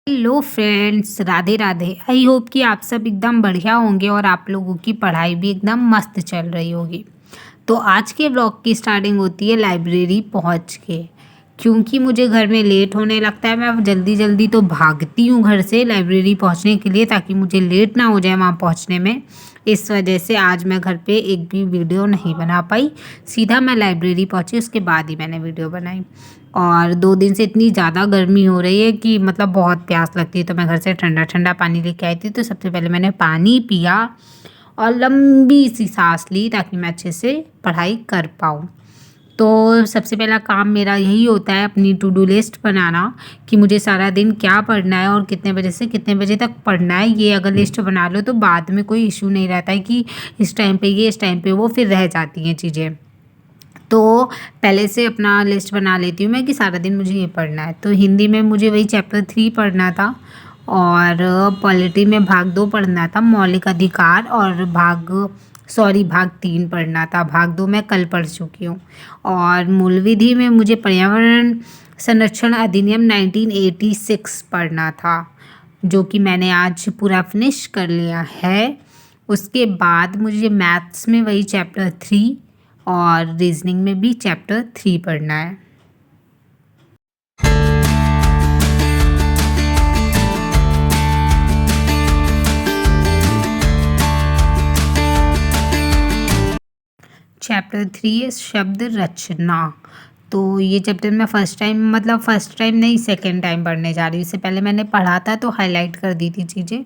Hello friends, Radhe Radhe. I hope कि आप सब एकदम बढ़िया होंगे और आप लोगों की पढ़ाई भी एकदम मस्त चल रही होगी। तो आज के ब्लॉग की स्टार्टिंग होती है लाइब्रेरी पहुंच के। क्योंकि मुझे घर में लेट होने लगता है, मैं जल्दी जल्दी तो भागती हूँ घर से लाइब्रेरी पहुंचने के लिए, ताकि मुझे लेट ना हो जाए वहाँ पहुंचने में। इस वजह से आज मैं घर पे एक भी वीडियो नहीं बना पाई। सीधा मैं लाइब्रेरी पहुंची, उसके बाद ही मैंने वीडियो बनाई। और 2 दिन से इतनी ज़्यादा गर्मी हो रही है कि मतलब बहुत प्यास लगती है, तो मैं घर से ठंडा ठंडा पानी लेके आई थी। तो सबसे पहले मैंने पानी पिया और लंबी सी सांस ली, ताकि मैं अच्छे से पढ़ाई कर पाऊँ। तो सबसे पहला काम मेरा यही होता है, अपनी टू डू लिस्ट बनाना कि मुझे सारा दिन क्या पढ़ना है और कितने बजे से कितने बजे तक पढ़ना है। ये अगर लिस्ट बना लो तो बाद में कोई इशू नहीं रहता है कि इस टाइम पे ये, इस टाइम पे वो, फिर रह जाती हैं चीज़ें। तो पहले से अपना लिस्ट बना लेती हूँ मैं कि सारा दिन मुझे ये पढ़ना है। तो हिंदी में मुझे वही चैप्टर 3 पढ़ना था, और पॉलिटी में भाग 2 पढ़ना था, मौलिक अधिकार, और भाग 3 पढ़ना था। भाग 2 मैं कल पढ़ चुकी हूँ। और मूल विधि में मुझे पर्यावरण संरक्षण अधिनियम 1986 पढ़ना था, जो कि मैंने आज पूरा फिनिश कर लिया है। उसके बाद मुझे मैथ्स में वही चैप्टर 3 और रीजनिंग में भी चैप्टर 3 पढ़ना है। चैप्टर 3 है शब्द रचना। तो ये चैप्टर मैं फर्स्ट टाइम नहीं, सेकेंड टाइम पढ़ने जा रही हूँ। इससे पहले मैंने पढ़ा था तो हाईलाइट कर दी थी चीज़ें।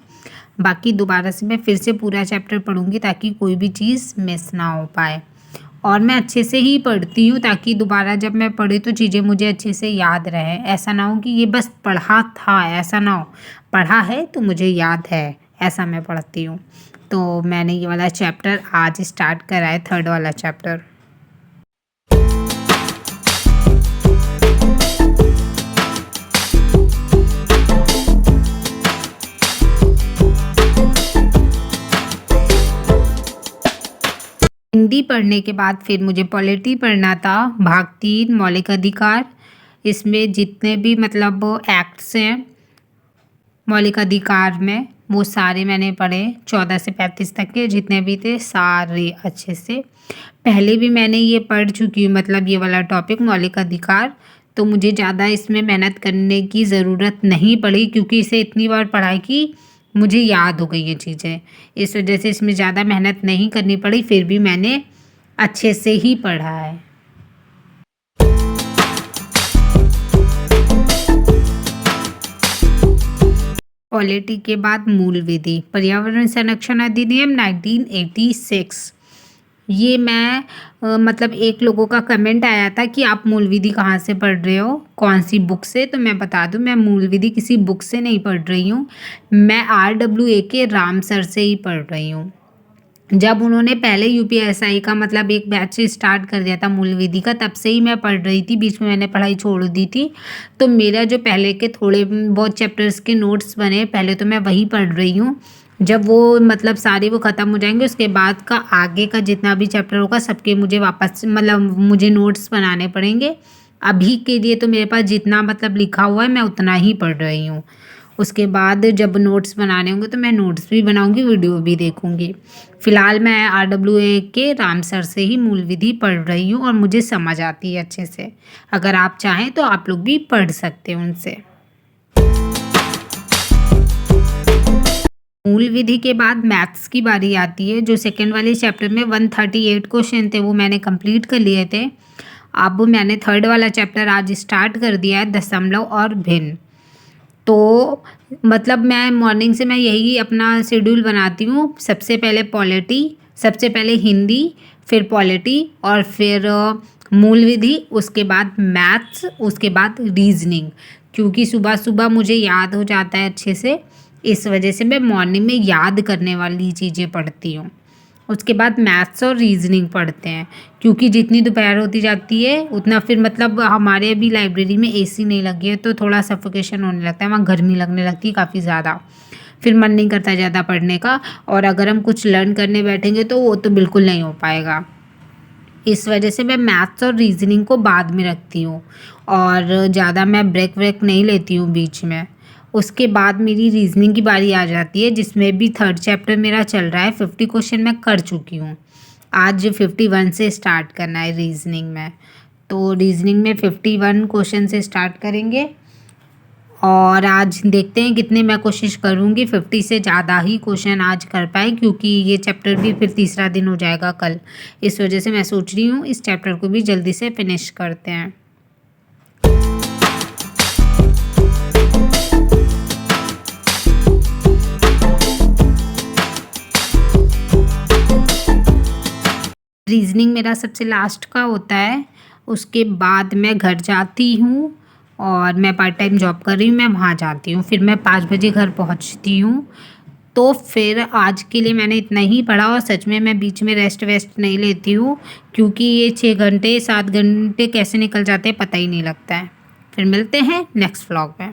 बाकी दोबारा से मैं फिर से पूरा चैप्टर पढ़ूँगी, ताकि कोई भी चीज़ मिस ना हो पाए। और मैं अच्छे से ही पढ़ती हूँ, ताकि दोबारा जब मैं पढ़ी तो चीज़ें मुझे अच्छे से याद रहें। ऐसा ना हो कि ये बस पढ़ा था, ऐसा ना हो। पढ़ा है तो मुझे याद है, ऐसा मैं पढ़ती हूँ। तो मैंने ये वाला चैप्टर आज स्टार्ट करा है, 3rd वाला चैप्टर। हिंदी पढ़ने के बाद फिर मुझे पॉलिटी पढ़ना था, भाग 3 मौलिक अधिकार। इसमें जितने भी मतलब एक्ट्स हैं मौलिक अधिकार में, वो सारे मैंने पढ़े। 14 से 35 तक के जितने भी थे सारे अच्छे से। पहले भी मैंने ये पढ़ चुकी हूँ, मतलब ये वाला टॉपिक मौलिक अधिकार। तो मुझे ज़्यादा इसमें मेहनत करने की ज़रूरत नहीं पड़ी, क्योंकि इसे इतनी बार पढ़ा कि मुझे याद हो गई ये चीज़ें। इस वजह से इसमें ज़्यादा मेहनत नहीं करनी पड़ी, फिर भी मैंने अच्छे से ही पढ़ा है। पॉलिटी के बाद मूल विधि, पर्यावरण संरक्षण अधिनियम 1986। ये मैं मतलब एक लोगों का कमेंट आया था कि आप मूल विधि कहाँ से पढ़ रहे हो, कौन सी बुक से। तो मैं बता दूं, मैं मूल विधि किसी बुक से नहीं पढ़ रही हूँ, मैं RWA के राम सर से ही पढ़ रही हूँ। जब उन्होंने पहले UPSI का मतलब एक बैच स्टार्ट कर दिया था मूल विधि का, तब से ही मैं पढ़ रही थी। बीच में मैंने पढ़ाई छोड़ दी थी। तो मेरा जो पहले के थोड़े बहुत चैप्टर्स के नोट्स बने, पहले तो मैं वही पढ़ रही हूँ। जब वो मतलब सारे वो ख़त्म हो जाएंगे, उसके बाद का आगे का जितना भी चैप्टर होगा सबके मुझे वापस मतलब मुझे नोट्स बनाने पड़ेंगे। अभी के लिए तो मेरे पास जितना मतलब लिखा हुआ है मैं उतना ही पढ़ रही हूँ। उसके बाद जब नोट्स बनाने होंगे तो मैं नोट्स भी बनाऊंगी, वीडियो भी देखूंगी। फ़िलहाल मैं RWA के राम सर से ही मूल विधि पढ़ रही हूँ, और मुझे समझ आती है अच्छे से। अगर आप चाहें तो आप लोग भी पढ़ सकते हैं उनसे। मूल विधि के बाद मैथ्स की बारी आती है। जो सेकेंड वाले चैप्टर में 138 क्वेश्चन थे वो मैंने कंप्लीट कर लिए थे। अब मैंने 3rd वाला चैप्टर आज स्टार्ट कर दिया है, दशमलव और भिन्न। तो मतलब मैं मॉर्निंग से मैं यही अपना शेड्यूल बनाती हूँ। सबसे पहले पॉलिटी, सबसे पहले हिंदी, फिर पॉलिटी, और फिर मूल विधि, उसके बाद मैथ्स, उसके बाद रीजनिंग। क्योंकि सुबह सुबह मुझे याद हो जाता है अच्छे से, इस वजह से मैं मॉर्निंग में याद करने वाली चीज़ें पढ़ती हूँ। उसके बाद मैथ्स और रीजनिंग पढ़ते हैं, क्योंकि जितनी दोपहर होती जाती है उतना फिर मतलब हमारे अभी लाइब्रेरी में AC नहीं लगी है, तो थोड़ा सफोकेशन होने लगता है, वहाँ गर्मी लगने लगती है काफ़ी ज़्यादा। फिर मन नहीं करता ज़्यादा पढ़ने का, और अगर हम कुछ लर्न करने बैठेंगे तो वो तो बिल्कुल नहीं हो पाएगा। इस वजह से मैं मैथ्स और रीजनिंग को बाद में रखती हूँ, और ज़्यादा मैं ब्रेक नहीं लेती हूँ बीच में। उसके बाद मेरी रीजनिंग की बारी आ जाती है, जिसमें भी थर्ड चैप्टर मेरा चल रहा है। 50 क्वेश्चन मैं कर चुकी हूँ। आज 51 से स्टार्ट करना है रीजनिंग में। तो रीजनिंग में 51 क्वेश्चन से स्टार्ट करेंगे और आज देखते हैं कितने मैं कोशिश करूँगी 50 से ज़्यादा ही क्वेश्चन आज कर पाए, क्योंकि ये चैप्टर भी फिर तीसरा दिन हो जाएगा कल। इस वजह से मैं सोच रही हूँ इस चैप्टर को भी जल्दी से फिनिश करते हैं। रीजनिंग मेरा सबसे लास्ट का होता है। उसके बाद मैं घर जाती हूँ और मैं पार्ट टाइम जॉब कर रही हूँ, मैं वहाँ जाती हूँ। फिर मैं 5 बजे घर पहुँचती हूँ। तो फिर आज के लिए मैंने इतना ही पढ़ा और सच में मैं बीच में रेस्ट वेस्ट नहीं लेती हूँ, क्योंकि ये 6 घंटे 7 घंटे कैसे निकल जाते हैं पता ही नहीं लगता है। फिर मिलते हैं नेक्स्ट व्लॉग में।